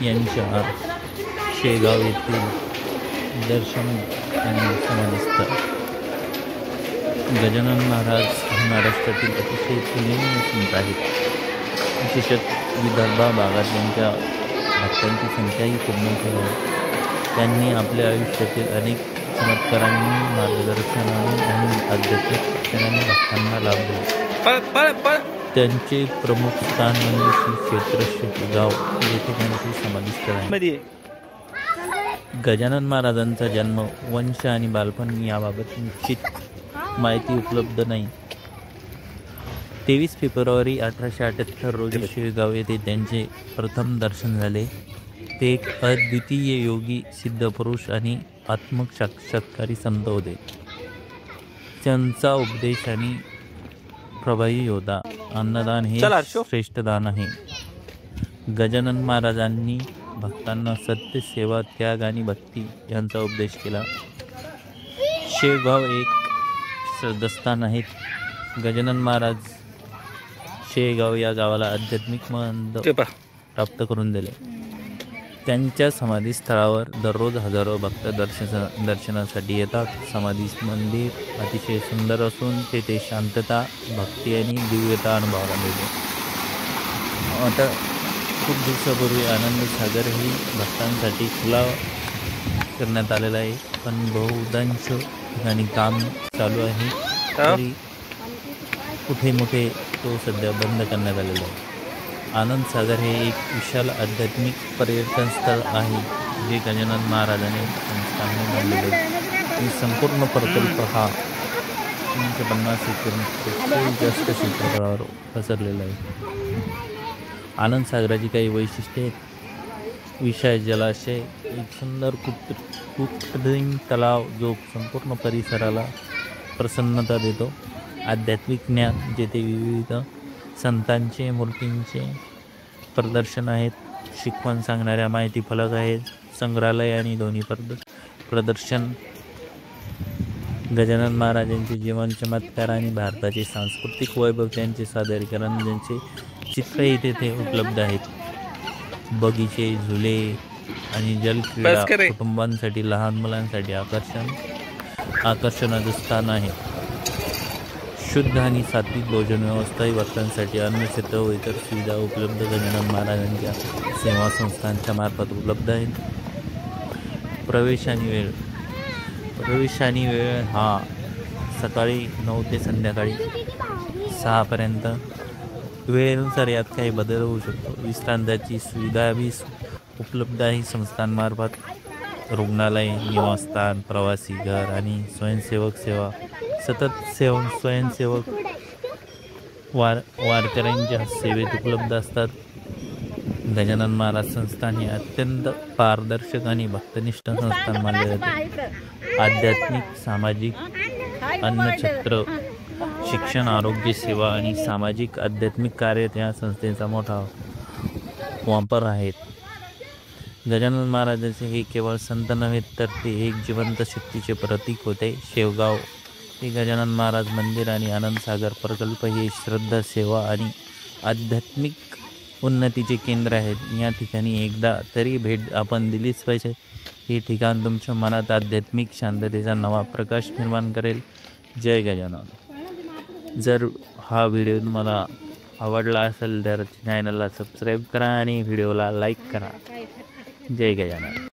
यांच्या शेगाव येथील दर्शन आणि समाधिस्थ गजानन महाराज हे महाराष्ट्रातील अतिशय पुण्यनीय संत आहेत. विशेषतः विदर्भ भागात यांच्या भक्तांची संख्याही खूप मोठी आहे. त्यांनी आपल्या आयुष्यातील अनेक चमत्कारांनी, मार्गदर्शनाने आणि आध्यात्मिक शिक्षणाने भक्तांना लाभ दिला. त्यांचे प्रमुख स्थान म्हणजे श्री क्षेत्र शेगाव येथे त्यांची समाधिस्थळ आहे. गजानन महाराजांचा जन्म, वंश आणि बालपण याबाबत निश्चित माहिती उपलब्ध नाही. 23 फेब्रुवारी 1878 रोजी शेगाव येथे त्यांचे प्रथम दर्शन झाले. ते एक अद्वितीय योगी, सिद्ध पुरुष आणि आत्मसाक्षात्कारी संत होते. त्यांचा उपदेश आणि प्रभावी होता. अन्नदान हे श्रेष्ठ दान आहे. गजानन महाराजांनी भक्तांना सत्य, सेवा, त्याग आणि भक्ती यांचा उपदेश केला. शेगाव एक श्रद्धास्थान आहे. गजानन महाराज शेगाव या गावाला आध्यात्मिक महत्त्व प्राप्त करून दिले. त्यांच्या समाधीस्थळावर दररोज हजारो भक्त दर्शनासाठी येतात. समाधी मंदिर अतिशय सुंदर असून तेथे शांतता, भक्ती आणि दिव्यता अनुभवायला मिळते. आता खूप दिवसापूर्वी आनंद सागर ही भक्तांसाठी खुला करण्यात आलेला आहे, पण बहुतांश ठिकाणी काम चालू आहे. तरी कुठे मोठे तो सध्या बंद करण्यात आलेला आहे. आनंद सागर हे एक विशाल आध्यात्मिक पर्यटन स्थळ आहे, जे गजानन महाराजांनी संस्थांनी बांधलेले आहे. संपूर्ण प्रकल्प हा 350 एकरपेक्षा जास्त क्षेत्रफळावर पसरलेला आहे. आनंद सागराची काही वैशिष्ट्ये: विशाल जलाशय, एक सुंदर कृत्रिम तलाव जो संपूर्ण परिसराला प्रसन्नता देतो. आध्यात्मिक ज्ञान, जेथे विविध संतांचे, मूर्तींचे प्रदर्शन आहेत. शिकवण सांगणाऱ्या माहिती फलक आहेत. संग्रहालय आणि ध्वनी प्रदर्शन. गजानन महाराजांचे जीवन, चमत्कार आणि भारताचे सांस्कृतिक वैभव यांचे सादरीकरण, ज्यांचे चित्रही तेथे उपलब्ध आहेत. बगीचे, झुले आणि जलक्रीडा कुटुंबांसाठी, लहान मुलांसाठी आकर्षणाचं स्थान आहे. शुद्ध आणि सात्विक भोजन व्यवस्था ही भक्तांसाठी अन्नक्षेत्र व इतर सुविधा उपलब्ध गजानन महाराजांच्या सेवा संस्थांच्या मार्फत उपलब्ध आहेत. प्रवेश आणि वेळ हा सकाळी 9 ते संध्याकाळी 6 पर्यंत. वेळेनुसार यात काही बदल होऊ शकतो. विश्रांतीची सुविधा बी उपलब्ध आहे संस्थांमार्फत. रुग्णालय, निवासस्थान, प्रवासी घर आणि स्वयंसेवक सेवा. स्वयंसेवक वारकऱ्यांच्या सेवेत उपलब्ध असतात. गजानन महाराज संस्थान हे अत्यंत पारदर्शक आणि भक्तनिष्ठ संस्थान मानले जाते. आध्यात्मिक, सामाजिक, अन्नछत्र, शिक्षण, आरोग्य सेवा आणि सामाजिक आध्यात्मिक कार्यात या संस्थेचा मोठा वापर आहेत. गजानन महाराजांचे हे केवळ संत नव्हे, तर ते एक जिवंत शक्तीचे प्रतीक होते. शेगाव हे गजानन महाराज मंदिर आणि आनंद सागर प्रकल्प हे श्रद्धा, सेवा आणि आध्यात्मिक उन्नतीचे केंद्र आहेत. या ठिकाणी एकदा तरी भेट आपण दिलीच पाहिजे. हे ठिकाण तुमच्या मनात आध्यात्मिक शांततेचा नवा प्रकाश निर्माण करेल. जय गजानन. जर हा व्हिडिओ तुम्हाला आवडला असेल तर चॅनलला सबस्क्राईब करा आणि व्हिडिओला लाईक करा. जय गजानन.